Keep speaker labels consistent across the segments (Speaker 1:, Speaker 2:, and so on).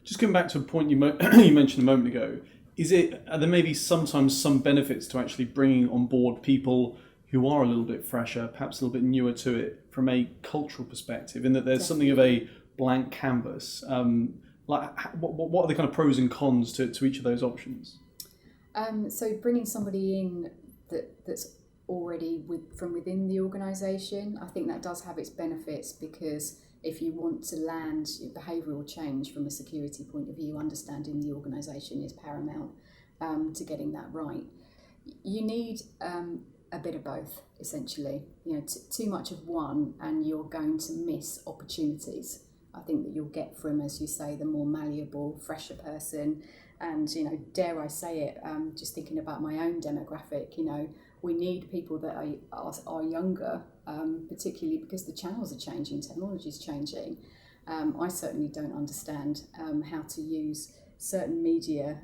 Speaker 1: Just going back to a point you mentioned a moment ago, are there maybe sometimes some benefits to actually bringing on board people who are a little bit fresher, perhaps a little bit newer to it from a cultural perspective, in that there's something of a blank canvas? What are the kind of pros and cons to each of those options?
Speaker 2: So bringing somebody in that's already from within the organisation, I think that does have its benefits, because if you want to land behavioural change from a security point of view, understanding the organisation is paramount to getting that right. You need a bit of both, essentially. Too much of one and you're going to miss opportunities. I think that you'll get from, as you say, the more malleable, fresher person. And, dare I say it, just thinking about my own demographic, we need people that are younger, particularly because the channels are changing, technology is changing. I certainly don't understand how to use certain media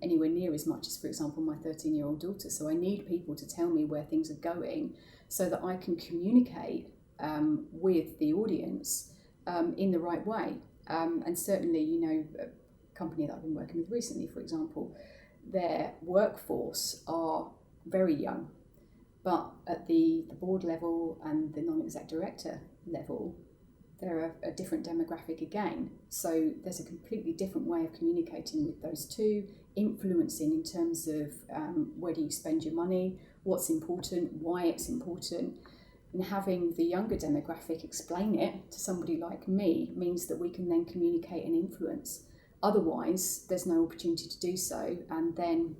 Speaker 2: anywhere near as much as, for example, my 13-year-old daughter. So I need people to tell me where things are going so that I can communicate with the audience in the right way. And certainly, a company that I've been working with recently, for example, their workforce are very young, but at the board level and the non-exec director level, they're a different demographic again. So there's a completely different way of communicating with those two, influencing in terms of where do you spend your money, what's important, why it's important. And having the younger demographic explain it to somebody like me means that we can then communicate and influence. Otherwise, there's no opportunity to do so. And then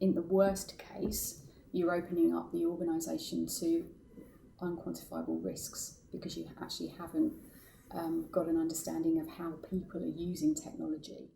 Speaker 2: in the worst case, you're opening up the organisation to unquantifiable risks, because you actually haven't got an understanding of how people are using technology.